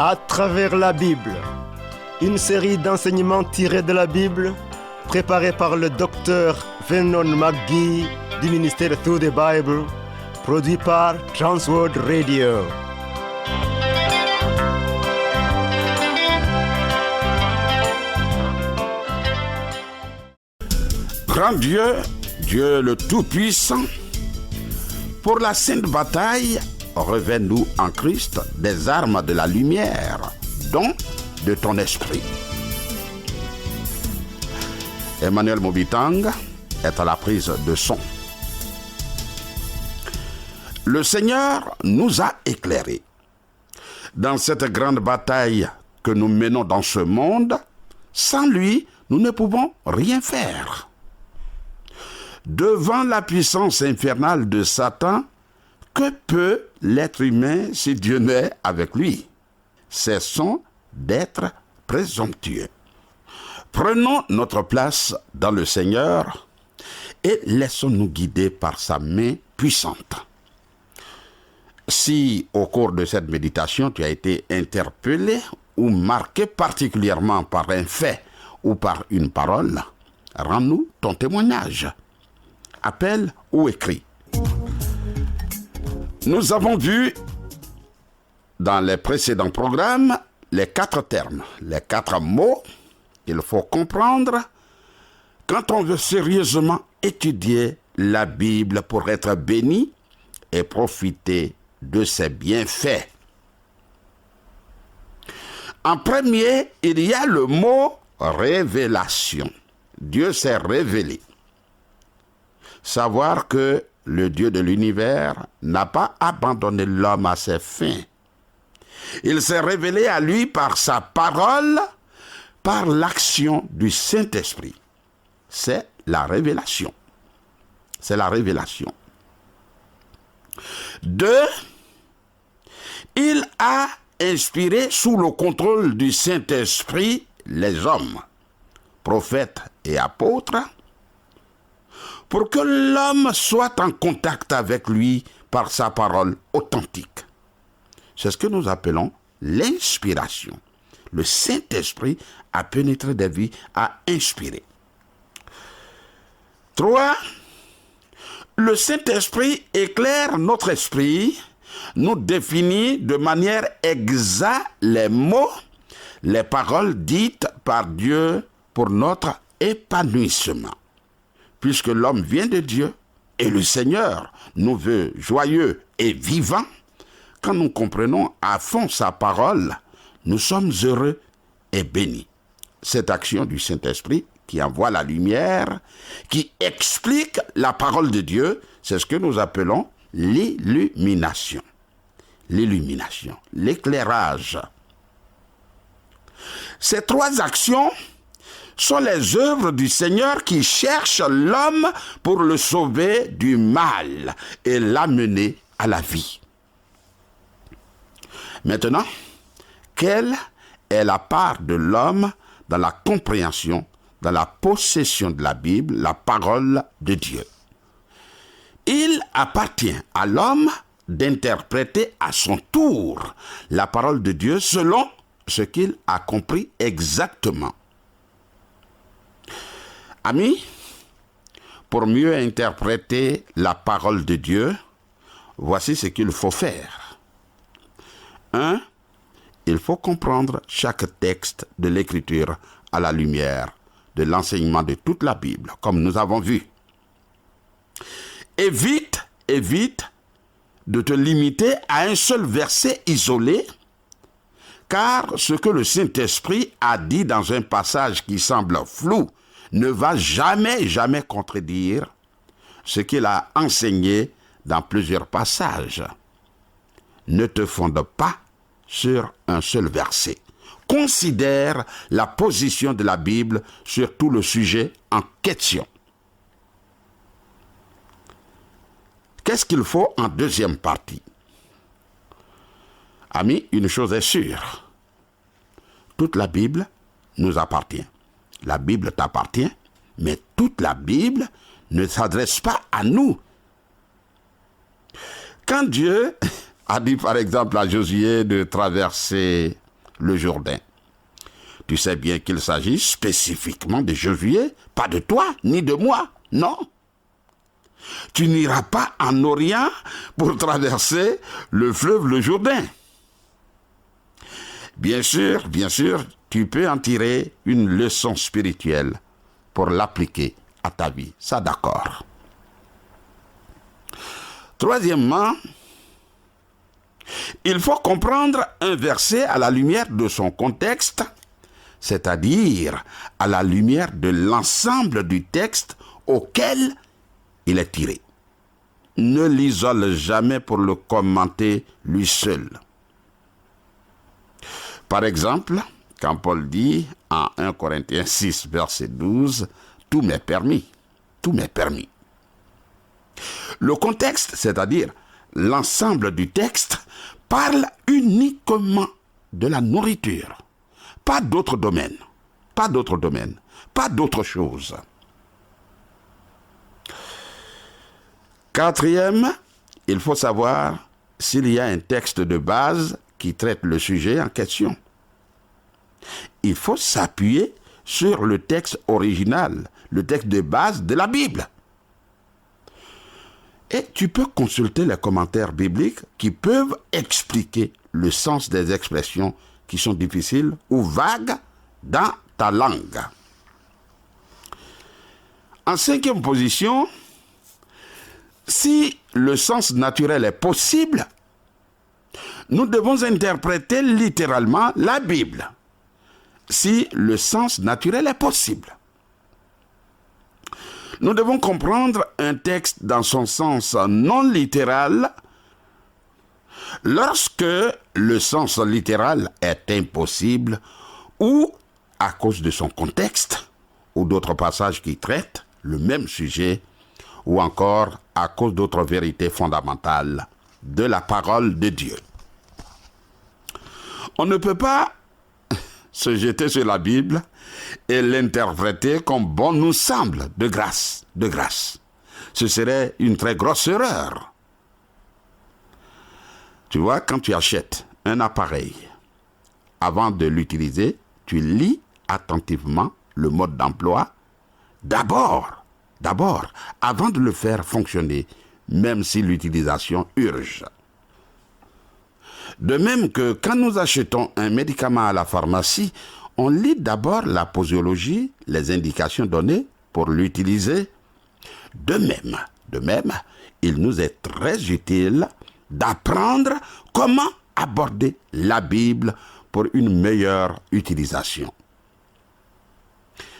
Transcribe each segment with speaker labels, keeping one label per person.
Speaker 1: À travers la Bible, une série d'enseignements tirés de la Bible, préparée par le docteur Vernon McGee du ministère Through the Bible, produit par Transworld Radio.
Speaker 2: Grand Dieu, Dieu le Tout-Puissant, pour la sainte bataille, revêt-nous en Christ des armes de la lumière, dont de ton esprit. Emmanuel Mobitang est à la prise de son. Le Seigneur nous a éclairés. Dans cette grande bataille que nous menons dans ce monde, sans lui, nous ne pouvons rien faire. Devant la puissance infernale de Satan, que peut l'être humain si Dieu n'est avec lui? Cessons d'être présomptueux. Prenons notre place dans le Seigneur et laissons-nous guider par sa main puissante. Si au cours de cette méditation tu as été interpellé ou marqué particulièrement par un fait ou par une parole, rends-nous ton témoignage. Appelle ou écris. Nous avons vu dans les précédents programmes les 4 termes, les 4 mots qu'il faut comprendre quand on veut sérieusement étudier la Bible pour être béni et profiter de ses bienfaits. En premier, il y a le mot révélation. Dieu s'est révélé. Savoir que le Dieu de l'univers n'a pas abandonné l'homme à ses fins. Il s'est révélé à lui par sa parole, par l'action du Saint-Esprit. C'est la révélation. C'est la révélation. 2, il a inspiré sous le contrôle du Saint-Esprit les hommes, prophètes et apôtres, pour que l'homme soit en contact avec lui par sa parole authentique. C'est ce que nous appelons l'inspiration. Le Saint-Esprit a pénétré des vies, a inspiré. 3, le Saint-Esprit éclaire notre esprit, nous définit de manière exacte les mots, les paroles dites par Dieu pour notre épanouissement. Puisque l'homme vient de Dieu et le Seigneur nous veut joyeux et vivants, quand nous comprenons à fond sa parole, nous sommes heureux et bénis. Cette action du Saint-Esprit qui envoie la lumière, qui explique la parole de Dieu, c'est ce que nous appelons l'illumination. L'illumination, l'éclairage. Ces 3 actions sont les œuvres du Seigneur qui cherche l'homme pour le sauver du mal et l'amener à la vie. Maintenant, quelle est la part de l'homme dans la compréhension, dans la possession de la Bible, la parole de Dieu? Il appartient à l'homme d'interpréter à son tour la parole de Dieu selon ce qu'il a compris exactement. Amis, pour mieux interpréter la parole de Dieu, voici ce qu'il faut faire. 1. Il faut comprendre chaque texte de l'Écriture à la lumière de l'enseignement de toute la Bible, comme nous avons vu. Évite de te limiter à un seul verset isolé, car ce que le Saint-Esprit a dit dans un passage qui semble flou ne va jamais contredire ce qu'il a enseigné dans plusieurs passages. Ne te fonde pas sur un seul verset. Considère la position de la Bible sur tout le sujet en question. Qu'est-ce qu'il faut en deuxième partie? Amis, une chose est sûre. Toute la Bible nous appartient. La Bible t'appartient, mais toute la Bible ne s'adresse pas à nous. Quand Dieu a dit par exemple à Josué de traverser le Jourdain. Tu sais bien qu'il s'agit spécifiquement de Josué, pas de toi ni de moi, non. Tu n'iras pas en Orient pour traverser le fleuve le Jourdain. Bien sûr, tu peux en tirer une leçon spirituelle pour l'appliquer à ta vie. Ça, d'accord. Troisièmement, il faut comprendre un verset à la lumière de son contexte, c'est-à-dire à la lumière de l'ensemble du texte auquel il est tiré. Ne l'isole jamais pour le commenter lui seul. Par exemple, quand Paul dit en 1 Corinthiens 6, verset 12, « Tout m'est permis, tout m'est permis ». Le contexte, c'est-à-dire l'ensemble du texte, parle uniquement de la nourriture, pas d'autres domaines, pas d'autres choses. Quatrième, il faut savoir s'il y a un texte de base qui traite le sujet en question. Il faut s'appuyer sur le texte original, le texte de base de la Bible. Et tu peux consulter les commentaires bibliques qui peuvent expliquer le sens des expressions qui sont difficiles ou vagues dans ta langue. En cinquième position, si le sens naturel est possible, nous devons interpréter littéralement la Bible. Si le sens naturel est possible. Nous devons comprendre un texte dans son sens non littéral lorsque le sens littéral est impossible ou à cause de son contexte ou d'autres passages qui traitent le même sujet ou encore à cause d'autres vérités fondamentales de la parole de Dieu. On ne peut pas se jeter sur la Bible et l'interpréter comme bon nous semble, de grâce. Ce serait une très grosse erreur. Tu vois, quand tu achètes un appareil, avant de l'utiliser, tu lis attentivement le mode d'emploi, d'abord, avant de le faire fonctionner, même si l'utilisation urge. De même que quand nous achetons un médicament à la pharmacie, on lit d'abord la posologie, les indications données pour l'utiliser. De même, il nous est très utile d'apprendre comment aborder la Bible pour une meilleure utilisation.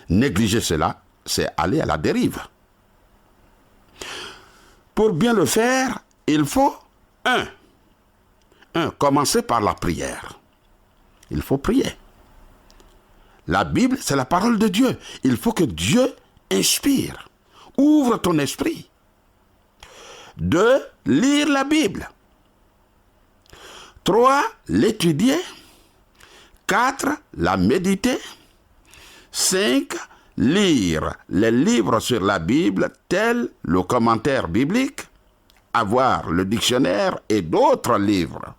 Speaker 2: Négliger cela, c'est aller à la dérive. Pour bien le faire, il faut commencer par la prière. Il faut prier. La Bible, c'est la parole de Dieu. Il faut que Dieu inspire. Ouvre ton esprit. 2, lire la Bible. 3, l'étudier. 4, la méditer. 5, lire les livres sur la Bible, tels le commentaire biblique, avoir le dictionnaire et d'autres livres.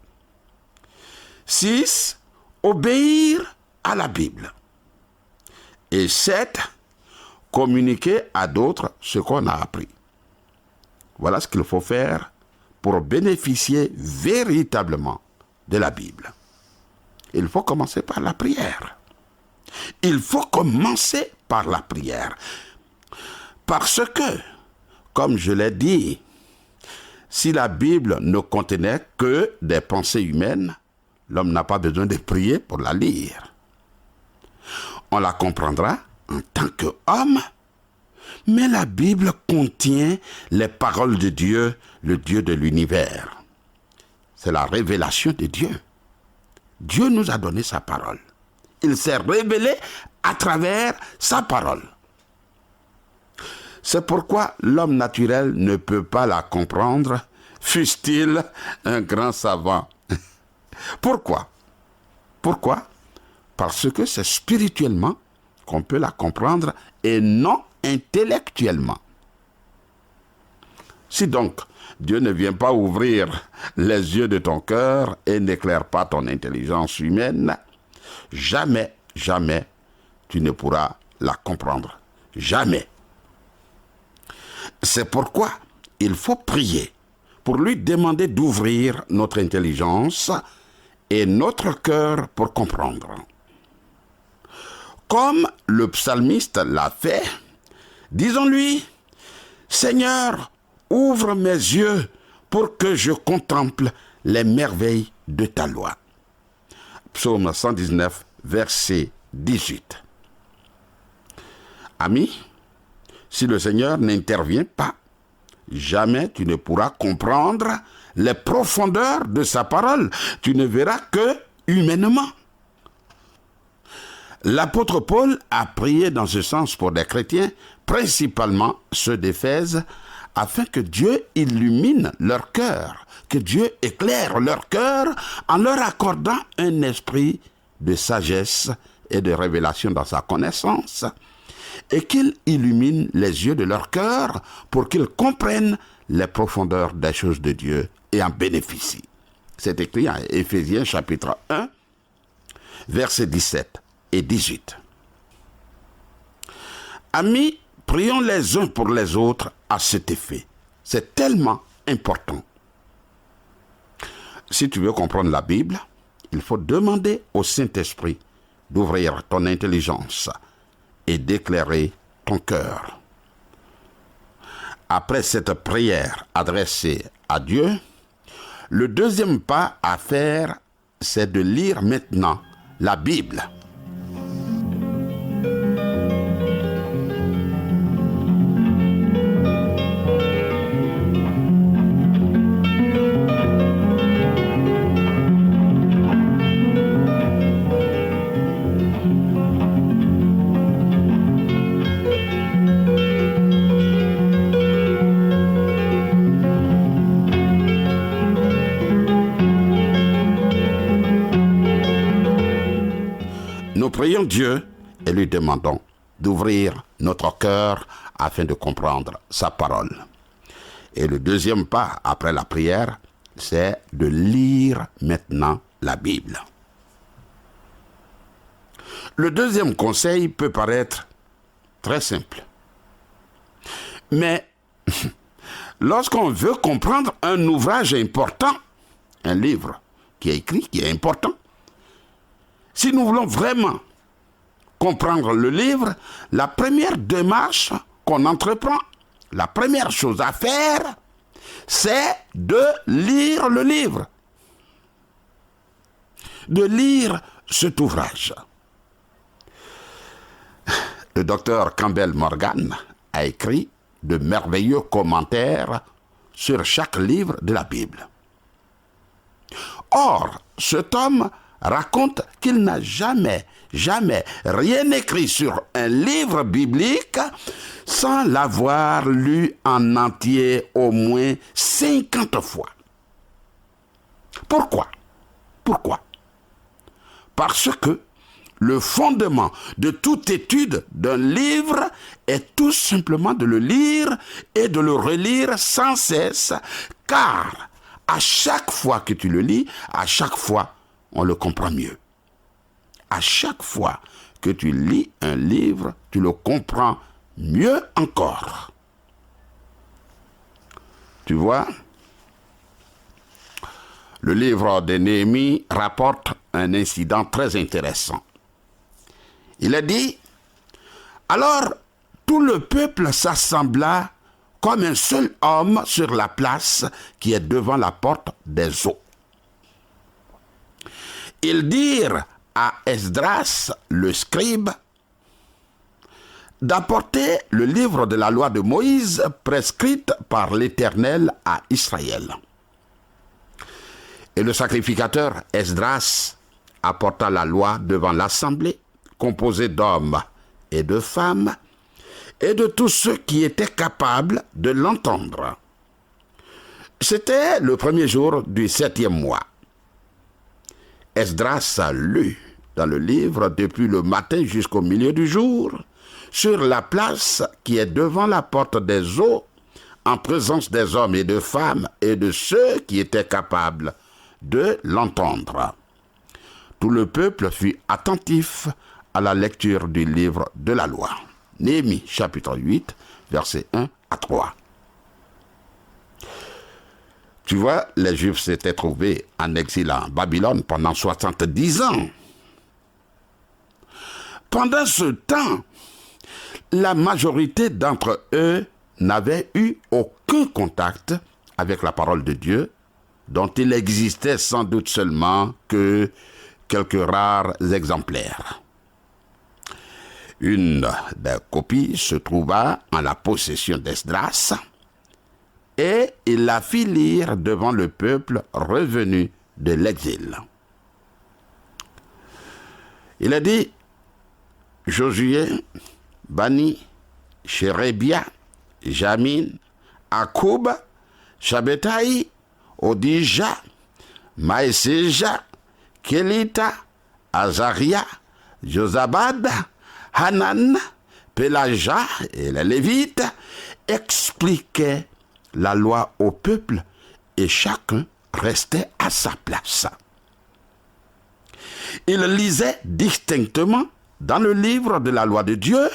Speaker 2: 6, obéir à la Bible. Et 7, communiquer à d'autres ce qu'on a appris. Voilà ce qu'il faut faire pour bénéficier véritablement de la Bible. Il faut commencer par la prière. Parce que, comme je l'ai dit, si la Bible ne contenait que des pensées humaines, l'homme n'a pas besoin de prier pour la lire. On la comprendra en tant qu'homme, mais la Bible contient les paroles de Dieu, le Dieu de l'univers. C'est la révélation de Dieu. Dieu nous a donné sa parole. Il s'est révélé à travers sa parole. C'est pourquoi l'homme naturel ne peut pas la comprendre, fût-il un grand savant. Pourquoi? Parce que c'est spirituellement qu'on peut la comprendre et non intellectuellement. Si donc Dieu ne vient pas ouvrir les yeux de ton cœur et n'éclaire pas ton intelligence humaine, jamais, jamais, tu ne pourras la comprendre. Jamais. C'est pourquoi il faut prier pour lui demander d'ouvrir notre intelligence et notre cœur pour comprendre. Comme le psalmiste l'a fait, disons-lui, « Seigneur, ouvre mes yeux pour que je contemple les merveilles de ta loi. » Psaume 119, verset 18. Ami, si le Seigneur n'intervient pas, jamais tu ne pourras comprendre les profondeurs de sa parole. Tu ne verras que humainement. L'apôtre Paul a prié dans ce sens pour des chrétiens, principalement ceux d'Éphèse, afin que Dieu illumine leur cœur, que Dieu éclaire leur cœur en leur accordant un esprit de sagesse et de révélation dans sa connaissance, et qu'il illumine les yeux de leur cœur pour qu'ils comprennent les profondeurs des choses de Dieu et en bénéficient. C'est écrit en Éphésiens chapitre 1, versets 17 et 18. Amis, prions les uns pour les autres à cet effet. C'est tellement important. Si tu veux comprendre la Bible, il faut demander au Saint-Esprit d'ouvrir ton intelligence et d'éclairer ton cœur. Après cette prière adressée à Dieu, le deuxième pas à faire, c'est de lire maintenant la Bible. Nous prions Dieu et lui demandons d'ouvrir notre cœur afin de comprendre sa parole. Et le deuxième pas après la prière, c'est de lire maintenant la Bible. Le deuxième conseil peut paraître très simple. Mais lorsqu'on veut comprendre un ouvrage important, un livre qui est écrit, qui est important, si nous voulons vraiment comprendre le livre, la première démarche qu'on entreprend, la première chose à faire, c'est de lire le livre, de lire cet ouvrage. Le docteur Campbell Morgan a écrit de merveilleux commentaires sur chaque livre de la Bible. Or, cet homme raconte qu'il n'a jamais rien écrit sur un livre biblique sans l'avoir lu en entier au moins 50 fois. Pourquoi? Parce que le fondement de toute étude d'un livre est tout simplement de le lire et de le relire sans cesse, car à chaque fois que tu le lis, à chaque fois, on le comprend mieux. À chaque fois que tu lis un livre, tu le comprends mieux encore. Tu vois, le livre de Néhémie rapporte un incident très intéressant. Il est dit, « Alors tout le peuple s'assembla comme un seul homme sur la place qui est devant la porte des eaux. Ils dirent à Esdras, le scribe, d'apporter le livre de la loi de Moïse prescrite par l'Éternel à Israël. Et le sacrificateur Esdras apporta la loi devant l'assemblée, composée d'hommes et de femmes, et de tous ceux qui étaient capables de l'entendre. C'était le premier jour du 7e mois. Esdras lut dans le livre depuis le matin jusqu'au milieu du jour, sur la place qui est devant la porte des eaux, en présence des hommes et de femmes et de ceux qui étaient capables de l'entendre. Tout le peuple fut attentif à la lecture du livre de la loi. Néhémie, chapitre 8, versets 1 à 3. Tu vois, les Juifs s'étaient trouvés en exil en Babylone pendant 70 ans. Pendant ce temps, la majorité d'entre eux n'avaient eu aucun contact avec la parole de Dieu, dont il existait sans doute seulement que quelques rares exemplaires. Une des copies se trouva en la possession d'Esdras, et il la fit lire devant le peuple revenu de l'exil. Il a dit: Josué, Bani, Chérébia, Jamin, Akoub, Shabetaï, Odija, Maïséja, Kelita, Azaria, Josabad, Hanan, Pélaja et les Lévites expliquaient la loi au peuple et chacun restait à sa place. Ils lisaient distinctement dans le livre de la loi de Dieu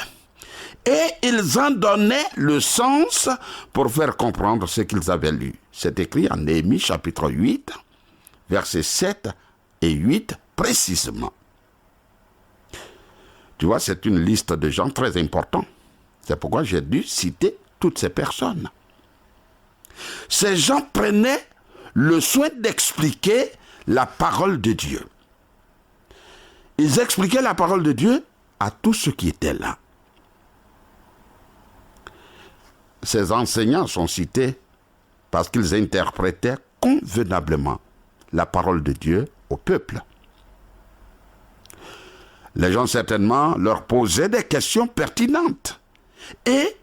Speaker 2: et ils en donnaient le sens pour faire comprendre ce qu'ils avaient lu. C'est écrit en Néhémie chapitre 8, versets 7 et 8 précisément. Tu vois, c'est une liste de gens très importants. C'est pourquoi j'ai dû citer toutes ces personnes. Ces gens prenaient le soin d'expliquer la parole de Dieu. Ils expliquaient la parole de Dieu à tous ceux qui étaient là. Ces enseignants sont cités parce qu'ils interprétaient convenablement la parole de Dieu au peuple. Les gens certainement leur posaient des questions pertinentes et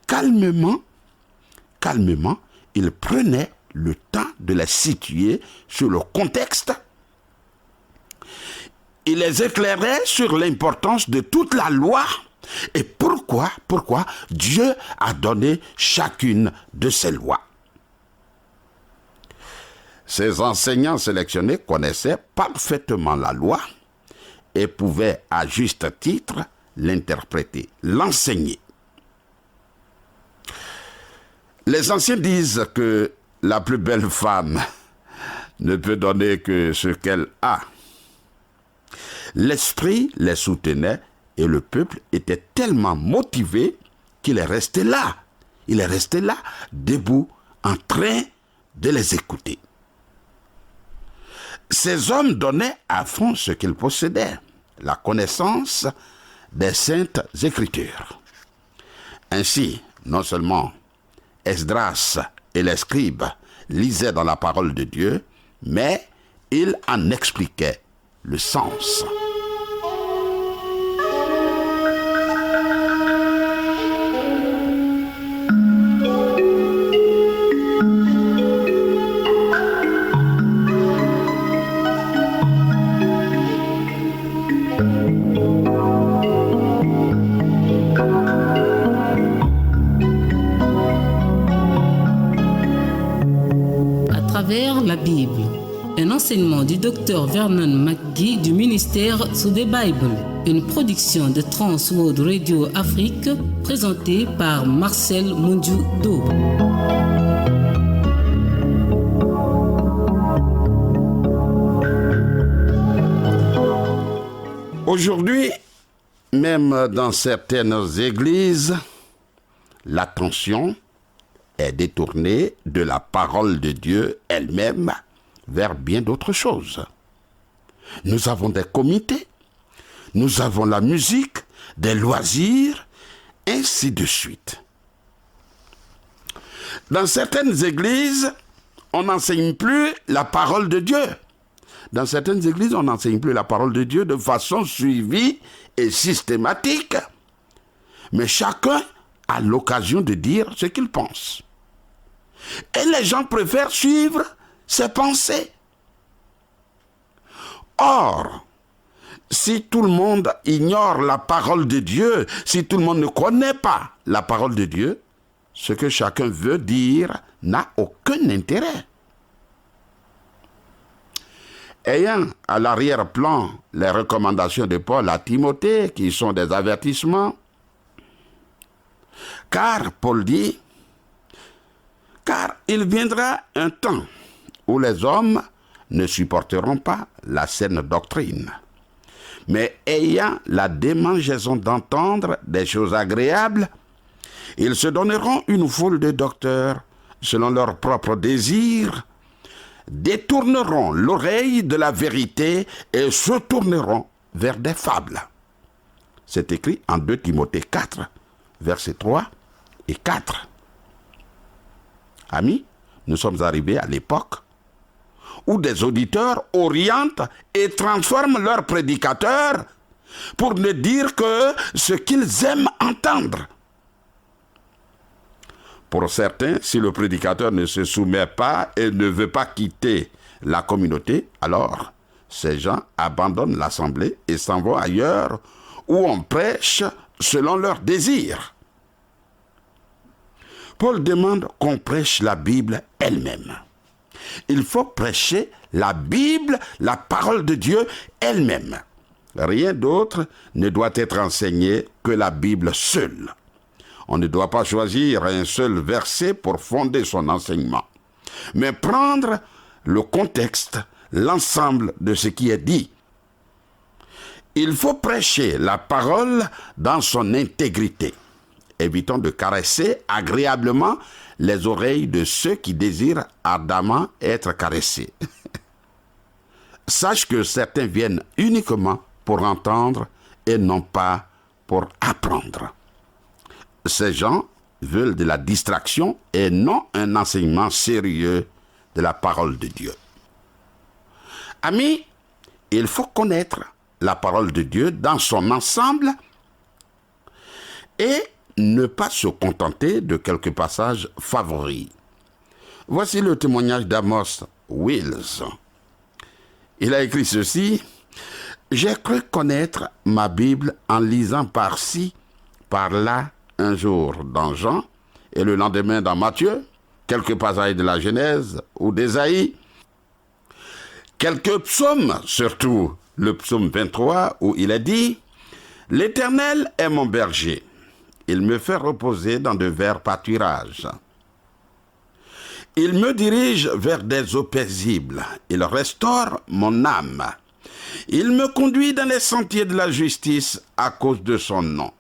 Speaker 2: calmement, ils prenaient le temps de les situer sur le contexte. Il les éclairait sur l'importance de toute la loi et pourquoi Dieu a donné chacune de ces lois. Ces enseignants sélectionnés connaissaient parfaitement la loi et pouvaient à juste titre l'interpréter, l'enseigner. Les anciens disent que la plus belle femme ne peut donner que ce qu'elle a. L'esprit les soutenait et le peuple était tellement motivé qu'il est resté là. Il est resté là, debout, en train de les écouter. Ces hommes donnaient à fond ce qu'ils possédaient, la connaissance des saintes Écritures. Ainsi, non seulement Esdras et les scribes lisaient dans la parole de Dieu, mais ils en expliquaient le sens.
Speaker 3: La Bible, un enseignement du Dr Vernon McGee du ministère Through the Bible, une production de Trans World Radio Afrique présentée par Marcel Mondiou-Do.
Speaker 2: Aujourd'hui, même dans certaines églises, l'attention est détournée de la parole de Dieu elle-même vers bien d'autres choses. Nous avons des comités, nous avons la musique, des loisirs, ainsi de suite. Dans certaines églises, on n'enseigne plus la parole de Dieu. Dans certaines églises, on n'enseigne plus la parole de Dieu de façon suivie et systématique. Mais chacun a l'occasion de dire ce qu'il pense. Et les gens préfèrent suivre ses pensées. Or, si tout le monde ignore la parole de Dieu, si tout le monde ne connaît pas la parole de Dieu, ce que chacun veut dire n'a aucun intérêt. ayant à l'arrière-plan les recommandations de Paul à Timothée, qui sont des avertissements. Car, Paul dit, car il viendra un temps où les hommes ne supporteront pas la saine doctrine, mais ayant la démangeaison d'entendre des choses agréables, ils se donneront une foule de docteurs selon leurs propres désirs, détourneront l'oreille de la vérité et se tourneront vers des fables. C'est écrit en 2 Timothée 4, versets 3 et 4. Amis, nous sommes arrivés à l'époque où des auditeurs orientent et transforment leurs prédicateurs pour ne dire que ce qu'ils aiment entendre. Pour certains, si le prédicateur ne se soumet pas et ne veut pas quitter la communauté, alors ces gens abandonnent l'assemblée et s'en vont ailleurs où on prêche selon leurs désirs. Paul demande qu'on prêche la Bible elle-même. Il faut prêcher la Bible, la parole de Dieu elle-même. Rien d'autre ne doit être enseigné que la Bible seule. On ne doit pas choisir un seul verset pour fonder son enseignement, mais prendre le contexte, l'ensemble de ce qui est dit. Il faut prêcher la parole dans son intégrité. Évitons de caresser agréablement les oreilles de ceux qui désirent ardemment être caressés. Sache que certains viennent uniquement pour entendre et non pas pour apprendre. Ces gens veulent de la distraction et non un enseignement sérieux de la parole de Dieu. Amis, il faut connaître la parole de Dieu dans son ensemble et ne pas se contenter de quelques passages favoris. Voici le témoignage d'Amos Wills. Il a écrit ceci: « J'ai cru connaître ma Bible en lisant par-ci, par-là, un jour dans Jean, et le lendemain dans Matthieu, quelques passages de la Genèse ou d'Ésaïe, quelques psaumes, surtout le psaume 23, où il est dit « L'Éternel est mon berger, il me fait reposer dans de verts pâturages. Il me dirige vers des eaux paisibles, il restaure mon âme. Il me conduit dans les sentiers de la justice à cause de son nom.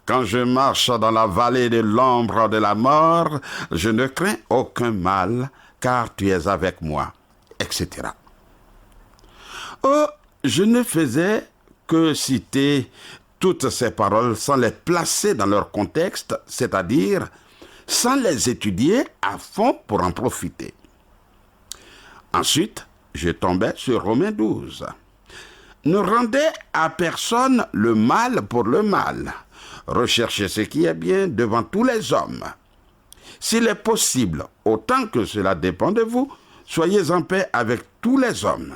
Speaker 2: Quand je marche dans la vallée de l'ombre de la mort, je ne crains aucun mal, car tu es avec moi, etc. » Oh, je ne faisais que citer toutes ces paroles sans les placer dans leur contexte, c'est-à-dire sans les étudier à fond pour en profiter. Ensuite, je tombais sur Romains 12. Ne rendez à personne le mal pour le mal. Recherchez ce qui est bien devant tous les hommes. S'il est possible, autant que cela dépend de vous, soyez en paix avec tous les hommes.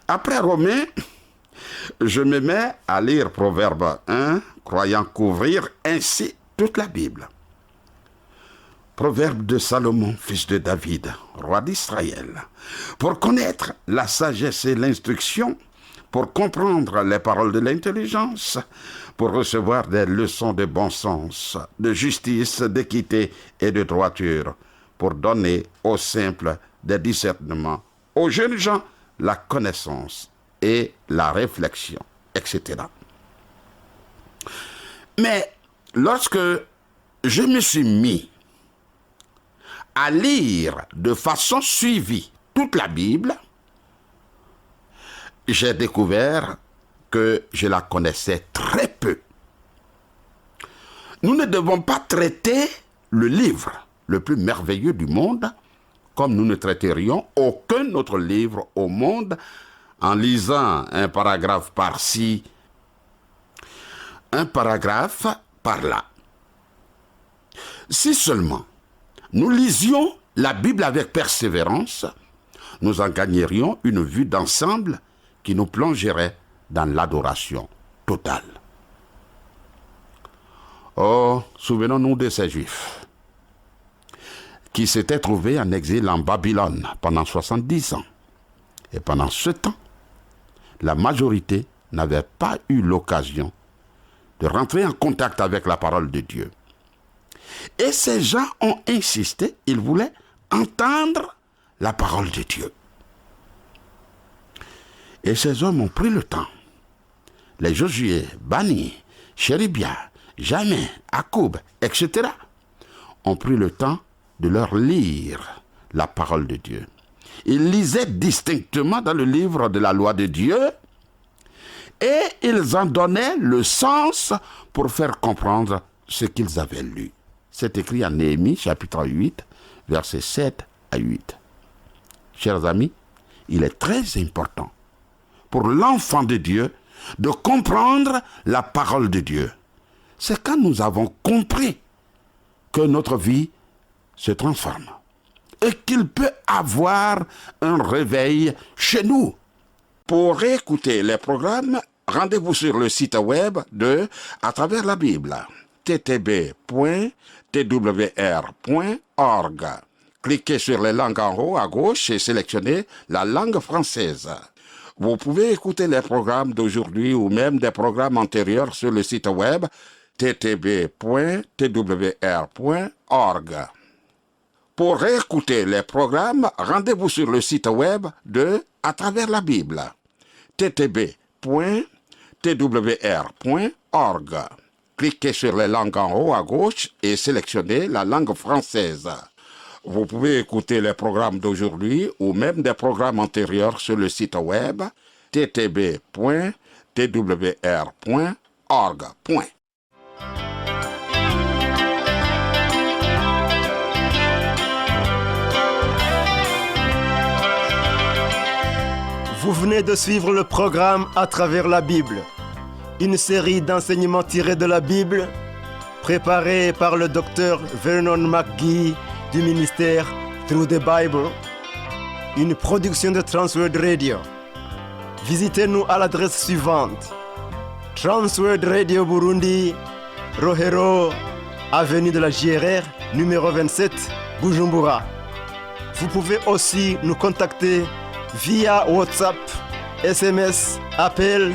Speaker 2: Après Romains, je me mets à lire Proverbe 1, croyant couvrir ainsi toute la Bible. Proverbe de Salomon, fils de David, roi d'Israël, pour connaître la sagesse et l'instruction, pour comprendre les paroles de l'intelligence, pour recevoir des leçons de bon sens, de justice, d'équité et de droiture, pour donner aux simples des discernements, aux jeunes gens la connaissance et la réflexion, etc. Mais lorsque je me suis mis à lire de façon suivie toute la Bible, j'ai découvert que je la connaissais très peu. Nous ne devons pas traiter le livre le plus merveilleux du monde comme nous ne traiterions aucun autre livre au monde en lisant un paragraphe par-ci, un paragraphe par-là. Si seulement nous lisions la Bible avec persévérance, nous en gagnerions une vue d'ensemble qui nous plongerait dans l'adoration totale. Oh, souvenons-nous de ces Juifs qui s'étaient trouvés en exil en Babylone pendant 70 ans. Et pendant ce temps, la majorité n'avait pas eu l'occasion de rentrer en contact avec la parole de Dieu. Et ces gens ont insisté, ils voulaient entendre la parole de Dieu. Et ces hommes ont pris le temps. Les Josué, Bani, Chéribia, Jamin, Akoub, etc. ont pris le temps de leur lire la parole de Dieu. Ils lisaient distinctement dans le livre de la loi de Dieu et ils en donnaient le sens pour faire comprendre ce qu'ils avaient lu. C'est écrit en Néhémie, chapitre 8, versets 7 à 8. Chers amis, il est très important pour l'enfant de Dieu de comprendre la parole de Dieu. C'est quand nous avons compris que notre vie se transforme et qu'il peut avoir un réveil chez nous. Pour réécouter les programmes, rendez-vous sur le site web de À travers la Bible, ttb.twr.org. Cliquez sur les langues en haut à gauche et sélectionnez la langue française. Vous pouvez écouter les programmes d'aujourd'hui ou même des programmes antérieurs sur le site web ttb.twr.org. Pour réécouter les programmes, rendez-vous sur le site web de À travers la Bible, ttb.twr.org. Cliquez sur les langues en haut à gauche et sélectionnez la langue française. Vous pouvez écouter les programmes d'aujourd'hui ou même des programmes antérieurs sur le site web ttb.twr.org.
Speaker 1: Vous venez de suivre le programme À travers la Bible, une série d'enseignements tirés de la Bible, préparée par le docteur Vernon McGee du ministère Through the Bible, une production de Transworld Radio. Visitez-nous à l'adresse suivante: Transworld Radio Burundi, Rohero, avenue de la JRR, numéro 27, Bujumbura. Vous pouvez aussi nous contacter via WhatsApp, SMS, appel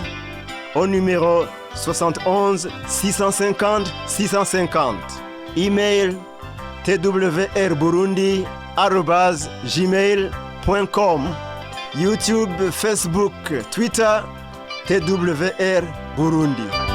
Speaker 1: au numéro 71 650 650. Email twrburundi@gmail.com. YouTube, Facebook, Twitter, TWR Burundi.